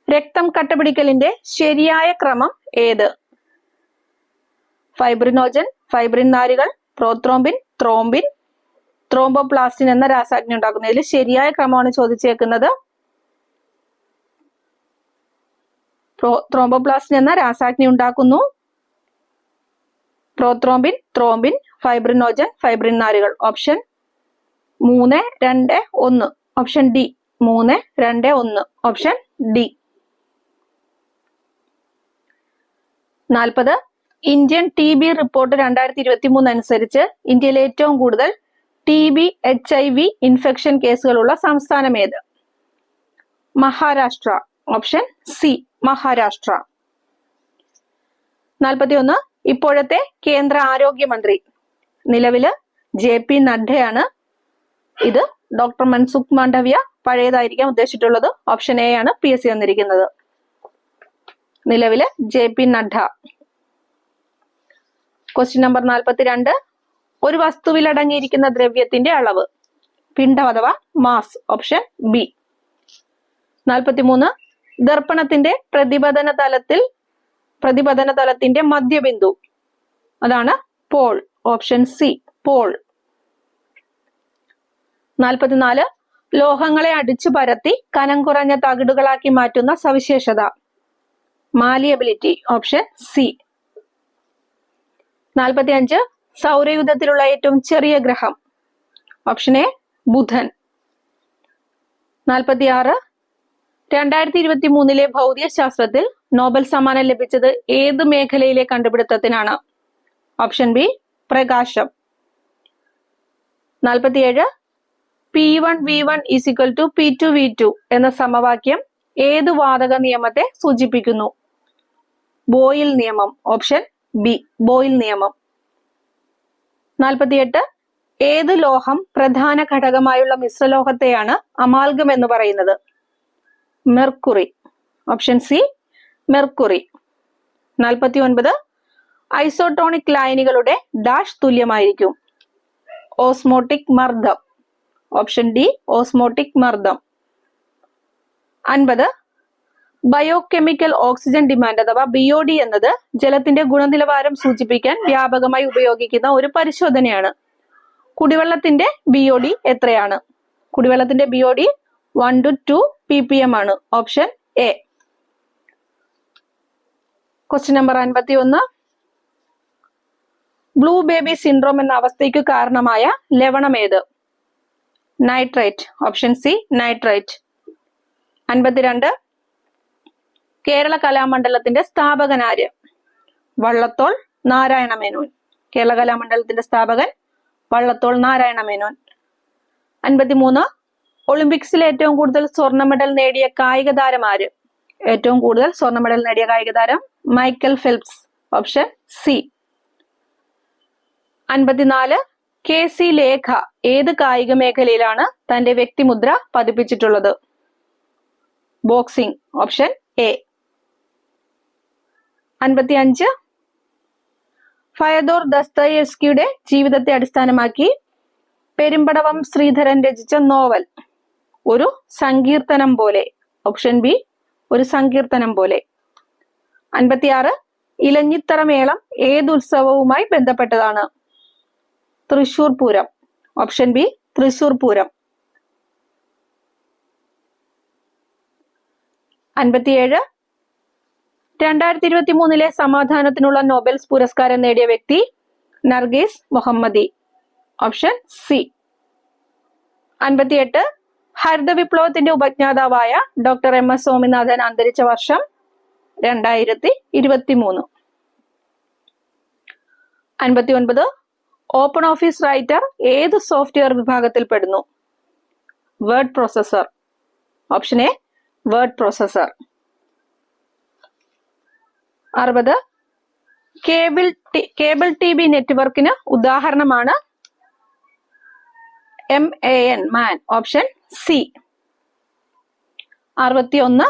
Speaker 1: രക്തം കട്ടപിടിക്കലിന്റെ ശരിയായ ക്രമം ഏത്? ഫൈബ്രിനോജൻ, ഫൈബ്രിൻ നാരുകൾ, പ്രോത്രോംബിൻ, ത്രോംബിൻ, ത്രോംബോപ്ലാസ്റ്റിൻ എന്ന രാസാഗ്നി ഉണ്ടാക്കുന്നതിൽ ശരിയായ ക്രമമാണ് ചോദിച്ചേക്കുന്നത്. ത്രോംബോപ്ലാസ്റ്റിൻ എന്ന രാസാഗ്നി ഉണ്ടാക്കുന്നു. പ്രോത്രോംബിൻ, ത്രോംബിൻ, ഫൈബ്രിനോജൻ, ഫൈബ്രിൻ നാരുകൾ. Option 3, 2, 1. Option D. 3, 2, 1. Option D. 40. Indian TB report 2023 അനുസരിച്ച് ഇന്ത്യയിൽ ഏറ്റവും കൂടുതൽ TB HIV ഇൻഫെക്ഷൻ കേസുകളുള്ള സംസ്ഥാനം ഏത്? മഹാരാഷ്ട്ര. Option C. മഹാരാഷ്ട്ര. 41. ഇപ്പോഴത്തെ കേന്ദ്ര ആരോഗ്യമന്ത്രി നിലവില് JP നഡ്ഡയാണ്. ഇത് ഡോക്ടർ മൻസുഖ് മാണ്ഡവ്യ. പഴയതായിരിക്കാം ഉദ്ദേശിച്ചിട്ടുള്ളത്. ഓപ്ഷൻ എ ആണ് PSC തന്നിരിക്കുന്നത്. നിലവില് JP നഡ്ഡ. Question number 42. ഒരു വസ്തുവിൽ അടങ്ങിയിരിക്കുന്ന ദ്രവ്യത്തിന്റെ അളവ്. പിണ്ഡം അഥവാ മാസ്. Option B. 43. ദർപ്പണത്തിന്റെ പ്രതിപതന തലത്തിന്റെ മധ്യബിന്ദു. അതാണ് പോൾ. Option C. പോൾ. 44. ലോഹങ്ങളെ അടിച്ചു പരത്തി കനം കുറഞ്ഞ തകിടുകളാക്കി മാറ്റുന്ന സവിശേഷത. മാലിയബിലിറ്റി. Option C. 45. സൗരയൂഥത്തിലുള്ള ഏറ്റവും ചെറിയ ഗ്രഹം. ഓപ്ഷൻ എ ബുധൻ. 46. 2023 ഭൗതിക ശാസ്ത്രത്തിൽ നോബൽ സമ്മാനം ലഭിച്ചത് ഏത് മേഖലയിലെ കണ്ടുപിടുത്തത്തിനാണ്? ഓപ്ഷൻ ബി പ്രകാശം. 47. P1V1 = P2V2 എന്ന സമവാക്യം ഏത് വാതക നിയമത്തെ സൂചിപ്പിക്കുന്നു? ബോയിൽ നിയമം. ഓപ്ഷൻ ബി ബോയിൽ നിയമം. 48. ഏത് ലോഹം പ്രധാന ഘടകമായുള്ള മിശ്രലോഹത്തെയാണ് അമാൽഗം എന്ന് പറയുന്നത്? Mercury. Option C mercury. 49. Isotonic ലൈനുകളുടെ ഡാഷ് തുല്യമായിരിക്കും. ഓസ്മോട്ടിക് മർദ്ദം. ഓപ്ഷൻ ഡി ഓസ്മോട്ടിക് മർദ്ദം. 50. ബയോകെമിക്കൽ ഓക്സിജൻ ഡിമാൻഡ് അഥവാ BOD എന്നത് ജലത്തിന്റെ ഗുണനിലവാരം സൂചിപ്പിക്കാൻ വ്യാപകമായി ഉപയോഗിക്കുന്ന ഒരു പരിശോധനയാണ്. കുടിവെള്ളത്തിന്റെ BOD എത്രയാണ്? കുടിവെള്ളത്തിന്റെ BOD 1 to 2 ppm ആണ്. Option A. Question number 51. Blue baby syndrome എന്ന അവസ്ഥയ്ക്ക് കാരണമായ ലവണം ഏത്? Nitrate. Option C nitrate. 52. Kerala കലാമണ്ഡലത്തിന്റെ സ്ഥാപകൻ ആര്? വള്ളത്തോൾ നാരായണ മേനോൻ. കേരള കലാമണ്ഡലത്തിന്റെ സ്ഥാപകൻ വള്ളത്തോൾ നാരായണ മേനോൻ. 53. ഒളിമ്പിക്സിൽ ഏറ്റവും കൂടുതൽ സ്വർണ്ണ മെഡൽ നേടിയ കായിക താരം ആര്? ഏറ്റവും കൂടുതൽ സ്വർണ്ണ മെഡൽ നേടിയ കായിക താരം Michael Phelps. Option C. 54. KC Lekha ഏത് കായിക മേഖലയിലാണ് തന്റെ വ്യക്തിമുദ്ര പതിപ്പിച്ചിട്ടുള്ളത്? ബോക്സിംഗ്. Option A. 55. ഫയദോർ ദസ്തയേവ്സ്കിയുടെ ജീവിതത്തെ അടിസ്ഥാനമാക്കി പെരുമ്പടവം ശ്രീധരൻ രചിച്ച നോവൽ? ഒരു സങ്കീർത്തനം പോലെ. ഓപ്ഷൻ ബി ഒരു സങ്കീർത്തനം പോലെ. 56. ഇലഞ്ഞിത്തറ മേളം ഏത് ഉത്സവവുമായി ബന്ധപ്പെട്ടതാണ്? തൃശൂർ പൂരം. Option B Thrissur Pooram. 57. 2023 സമാധാനത്തിനുള്ള നോബൽ പുരസ്കാരം നേടിയ വ്യക്തി? Narges Mohammadi. Option C. 58. ഹരിത വിപ്ലവത്തിന്റെ ഉപജ്ഞാതാവായ ഡോക്ടർ MS സ്വാമിനാഥൻ അന്തരിച്ച വർഷം? 2023. 59. ഓപ്പൺ ഓഫീസ് റൈറ്റർ ഏത് സോഫ്റ്റ്വെയർ വിഭാഗത്തിൽ പെടുന്നു? Word processor. Option A word processor. 60. Cable TV നെറ്റ്വർക്കിന് ഉദാഹരണമാണ് MAN. Option C. 61.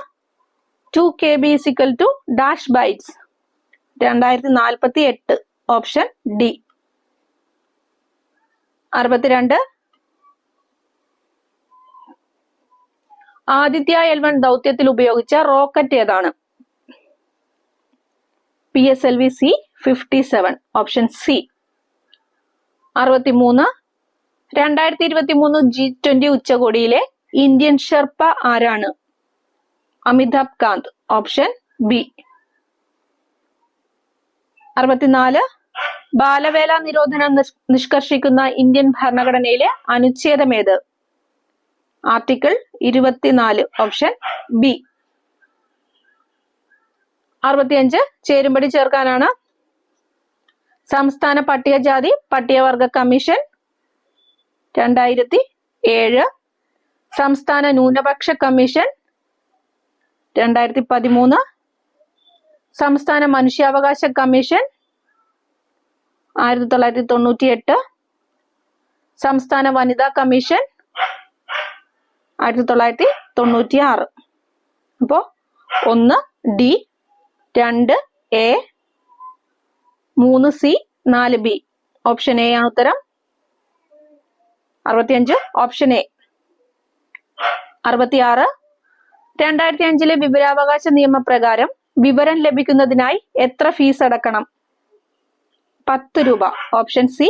Speaker 1: 2 KB = bytes 2048. Option D. 62. Aditya L1 ദൗത്യത്തിൽ ഉപയോഗിച്ച റോക്കറ്റ് ഏതാണ്? PSLV C-57. Option B. 63. 2023 G20 ഉച്ചകോടിയിലെ ഇന്ത്യൻ ഷെർപ്പ ആരാണ്? അമിതാഭ് കാന്ത്. Option B. 64. ബാലവേല നിരോധനം നിഷ്കർഷിക്കുന്ന ഇന്ത്യൻ ഭരണഘടനയിലെ അനുച്ഛേദം ഏത്? ആർട്ടിക്കിൾ 24. Option B. 65. ചേരുംപടി ചേർക്കാനാണ്. സംസ്ഥാന പട്ടികജാതി പട്ടികവർഗ കമ്മീഷൻ 2007. സംസ്ഥാന ന്യൂനപക്ഷ കമ്മീഷൻ 2013. സംസ്ഥാന മനുഷ്യാവകാശ കമ്മീഷൻ 1998. സംസ്ഥാന വനിതാ കമ്മീഷൻ 1996. അപ്പോ 1 D, 2 A, 3 C, 4 B. Option A ആണ് ഉത്തരം. 65 ഓപ്ഷൻ എ. 66. 2005 വിവരാവകാശ നിയമപ്രകാരം വിവരം ലഭിക്കുന്നതിനായി എത്ര ഫീസ് അടക്കണം? 10 രൂപ. ഓപ്ഷൻ സി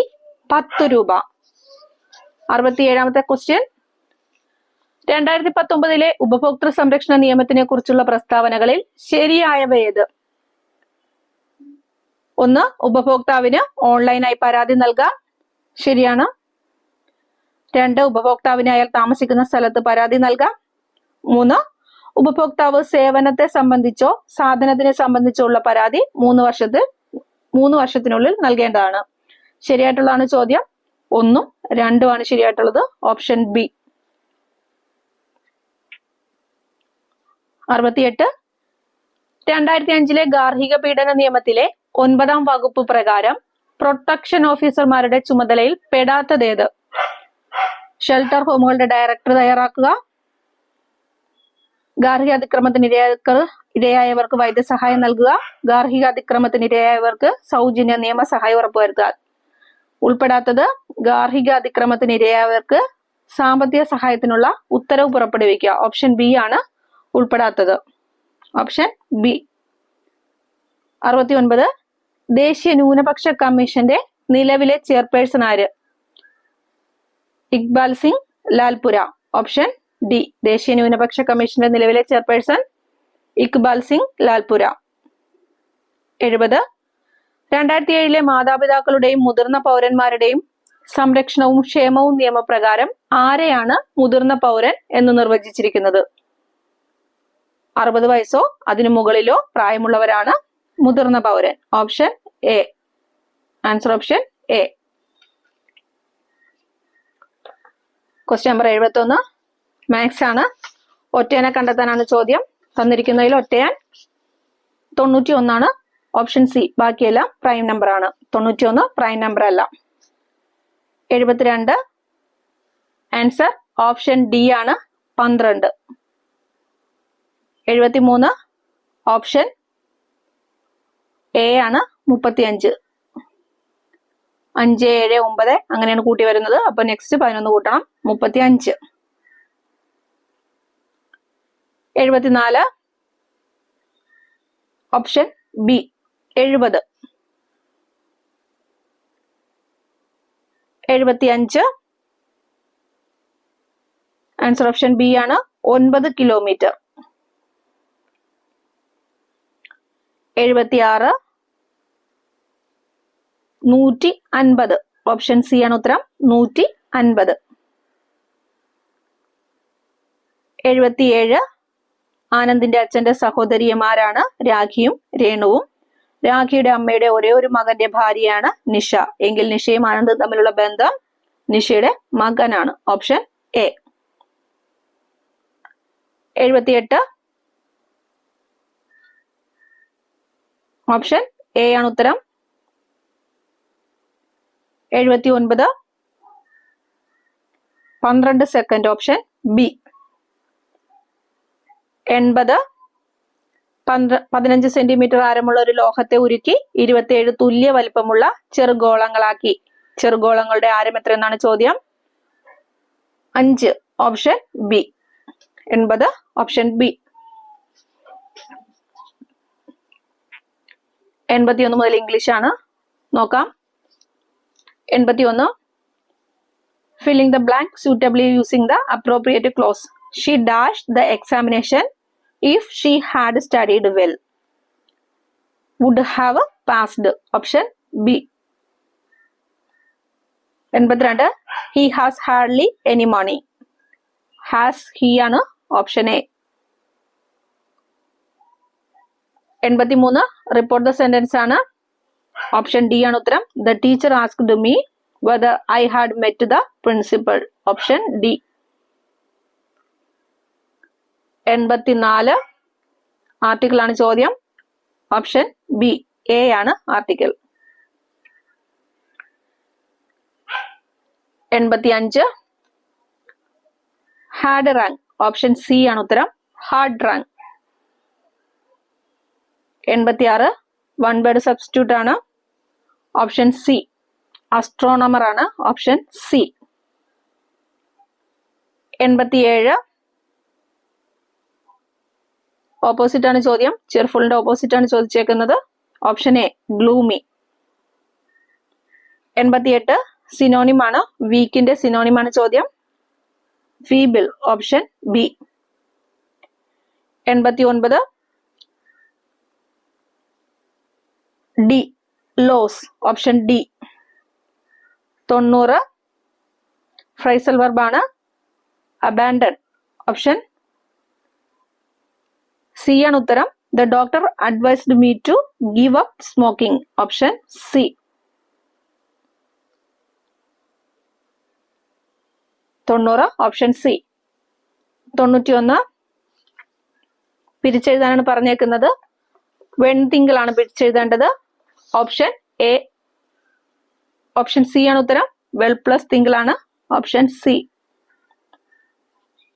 Speaker 1: 10 രൂപ. 67 ക്വസ്റ്റ്യൻ. 2019 ഉപഭോക്തൃ സംരക്ഷണ നിയമത്തിനെ കുറിച്ചുള്ള പ്രസ്താവനകളിൽ ശരിയായവ ഏത്? 1. ഉപഭോക്താവിന് ഓൺലൈനായി പരാതി നൽകാം. ശരിയാണ്. 2. ഉപഭോക്താവിന് അയാൾ താമസിക്കുന്ന സ്ഥലത്ത് പരാതി നൽകാം. 3. ഉപഭോക്താവ് സേവനത്തെ സംബന്ധിച്ചോ സാധനത്തിനെ സംബന്ധിച്ചോ ഉള്ള പരാതി 3 വർഷത്തിനുള്ളിൽ നൽകേണ്ടതാണ്. ശരിയായിട്ടുള്ളതാണ് ചോദ്യം. 1ഉം 2ഉം ആണ് ശരിയായിട്ടുള്ളത്. Option B. 68. 2005 ഗാർഹിക പീഡന നിയമത്തിലെ 9ാം വകുപ്പ് പ്രകാരം പ്രൊട്ടക്ഷൻ ഓഫീസർമാരുടെ ചുമതലയിൽ പെടാത്തതേത്? ഷെൽട്ടർ ഹോമുകളുടെ ഡയറക്ടർ തയ്യാറാക്കുക. ഗാർഹിക അതിക്രമത്തിന് ഇരയായവർക്ക് വൈദ്യസഹായം നൽകുക. ഗാർഹിക അതിക്രമത്തിന് ഇരയായവർക്ക് സൗജന്യ നിയമസഹായം ഉറപ്പുവരുത്തുക. ഉൾപ്പെടാത്തത് ഗാർഹിക അതിക്രമത്തിന് ഇരയായവർക്ക് സാമ്പത്തിക സഹായത്തിനുള്ള ഉത്തരവ് പുറപ്പെടുവിക്കുക. ഓപ്ഷൻ ബി ആണ് ഉൾപ്പെടാത്തത്. Option B. 69 ദേശീയ ന്യൂനപക്ഷ കമ്മീഷന്റെ നിലവിലെ ചെയർപേഴ്സൺ ആര്? ഇക്ബാൽ സിംഗ് ലാൽപുര. Option D. ദേശീയ ന്യൂനപക്ഷ കമ്മീഷന്റെ നിലവിലെ ചെയർപേഴ്സൺ ഇക്ബാൽ സിംഗ് ലാൽപുര. 70 2007 മാതാപിതാക്കളുടെയും മുതിർന്ന പൗരന്മാരുടെയും സംരക്ഷണവും ക്ഷേമവും നിയമപ്രകാരം ആരെയാണ് മുതിർന്ന പൗരൻ എന്ന് നിർവചിച്ചിരിക്കുന്നത്? 60 വയസ്സോ അതിനു മുകളിലോ പ്രായമുള്ളവരാണ് മുതിർന്ന പൗരൻ. Option A. Answer option A. Question number 71 maths ആണ്. ഒറ്റയനെ കണ്ടെത്താനാണ് ചോദ്യം. തന്നിരിക്കുന്നതിൽ ഒറ്റയാൻ 91 ആണ്. Option C. ബാക്കിയെല്ലാം പ്രൈം നമ്പർ ആണ്. 91 പ്രൈം നമ്പർ അല്ല. 72 ആൻസർ ഓപ്ഷൻ ഡി ആണ്, 12. 73 ഓപ്ഷൻ എ ആണ്, 35. 5, 7, 9 അങ്ങനെയാണ് കൂട്ടി വരുന്നത്. അപ്പൊ നെക്സ്റ്റ് 11 കൂട്ടണം, 35. 74 option B 70. 75 answer option B ആണ്, 9 കിലോമീറ്റർ. 76 150 ഓപ്ഷൻ സി ആണ് ഉത്തരം, 150. 77 ആനന്ദിന്റെ അച്ഛന്റെ സഹോദരിമാരാണ് രാഖിയും രേണുവും. രാഖിയുടെ അമ്മയുടെ ഒരേ ഒരു മകന്റെ ഭാര്യയാണ് നിഷ. എങ്കിൽ നിഷയും ആനന്ദും തമ്മിലുള്ള ബന്ധം നിഷയുടെ മകനാണ്. Option A. 78 ഓപ്ഷൻ എ ആണ് ഉത്തരം. 79 12 സെക്കൻഡ് ഓപ്ഷൻ ബി. 80 15 സെന്റിമീറ്റർ ആരമുള്ള ഒരു ലോഹത്തെ ഉരുക്കി 27 തുല്യ വലിപ്പമുള്ള ചെറുഗോളങ്ങളാക്കി. ചെറുഗോളങ്ങളുടെ ആരം എത്ര എന്നാണ് ചോദ്യം? 5 ഓപ്ഷൻ ബി. 80 option B. 81 മുതൽ ഇംഗ്ലീഷ് ആണ്, നോക്കാം. 81 filling the blank suitably using the appropriate clause. She dashed the examination if she had studied well. Would have passed. Option B. 82 he has hardly any money. Has he ആണ് option A. 83 report the sentence ആണ്, option D ആണ് ഉത്തരം. The teacher asked me whether I had met the principal. Option D. 84 article ആണ് ചോദ്യം. Option B. A ആണ് article. 85 had rank. Option C ആണ് ഉത്തരം, hard rank. 86 one word substitute ആണ്, option C. Astronomer ആണ്, option C. 87 opposite ആണ് ചോദ്യം. ചെയർഫുളിന്റെ ഓപ്പോസിറ്റ് ആണ് ചോദിച്ചേക്കുന്നത്, ഓപ്ഷൻ എ ഗ്ലൂമി. 88 സിനോണിം ആണ്, വീക്കിന്റെ സിനോണിം ആണ് ചോദ്യം, feeble. Option B. 89 the loss. Option D. 90 phrasal verb ആണ്, അബാൻഡൺ. ഓപ്ഷൻ സി ആണ് ഉത്തരം. The doctor advised me to give up smoking. Option C. 90 option C. 91 പിരിച്ചെഴുതാനാണ് പറഞ്ഞേക്കുന്നത്. വെൺ തിങ്കളാണ് പിരിച്ചെഴുതേണ്ടത്. Option A. ഓപ്ഷൻ സി ആണ് ഉത്തരം. വെൽ പ്ലസ് തിങ്കളാണ്, ഓപ്ഷൻ സി.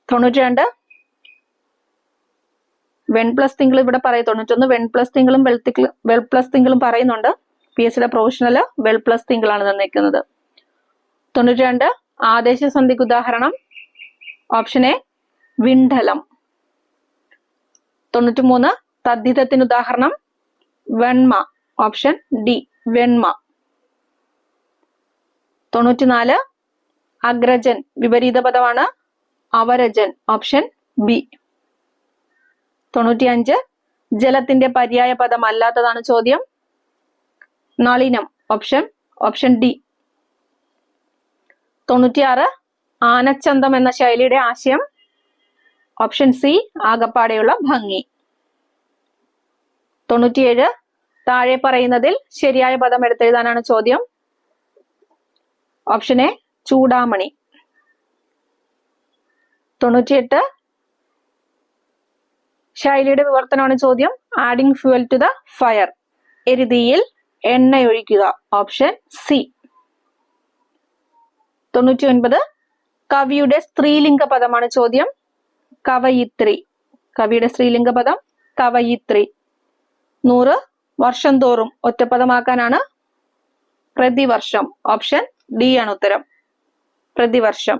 Speaker 1: 92 വെൺ പ്ലസ് തിങ്കൾ ഇവിടെ പറയും. 91 വെൺ പ്ലസ് തിങ്കളും വെൽ പ്ലസ് തിങ്കളും പറയുന്നുണ്ട്. PSCയുടെ പ്രൊഫഷണല് വെൽ പ്ലസ് തിങ്കളാണ് തന്നിരിക്കുന്നത്. 92 ആദേശ സന്ധിക്ക് ഉദാഹരണം, ഓപ്ഷൻ എ വിണ്ഡലം. 93 തദ്ധിതത്തിന് ഉദാഹരണം വെണ്മ. Option D വെണ്മ. 94 അഗ്രജൻ വിപരീത പദമാണ് അവരജൻ. Option B. 95 ജലത്തിന്റെ പര്യായ പദം അല്ലാത്തതാണ് ചോദ്യം. നളിനം. Option D. 96 ആനച്ചന്തം എന്ന ശൈലിയുടെ ആശയം. ഓപ്ഷൻ സി ആകപ്പാടെയുള്ള ഭംഗി. 97 താഴെ പറയുന്നതിൽ ശരിയായ പദം എടുത്തെഴുതാനാണ് ചോദ്യം. Option A Chudamani. 98 ശൈലിയുടെ വിവർത്തനമാണ് ചോദ്യം. Adding fuel to the fire. എരുതിയിൽ എണ്ണയൊഴിക്കുക. Option C. 99 കവിയുടെ സ്ത്രീലിംഗ പദമാണ് ചോദ്യം. കവയിത്രി. കവിയുടെ സ്ത്രീലിംഗ പദം കവയിത്രി. 100 വർഷം തോറും ഒറ്റപ്പദമാക്കാനാണ് പ്രതിവർഷം. ഓപ്ഷൻ ഡി ആണ് ഉത്തരം. പ്രതിവർഷം.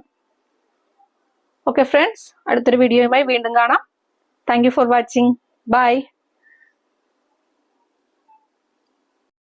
Speaker 1: ഓക്കെ ഫ്രണ്ട്സ്, അടുത്തൊരു വീഡിയോയുമായി വീണ്ടും കാണാം. Thank you for watching. By.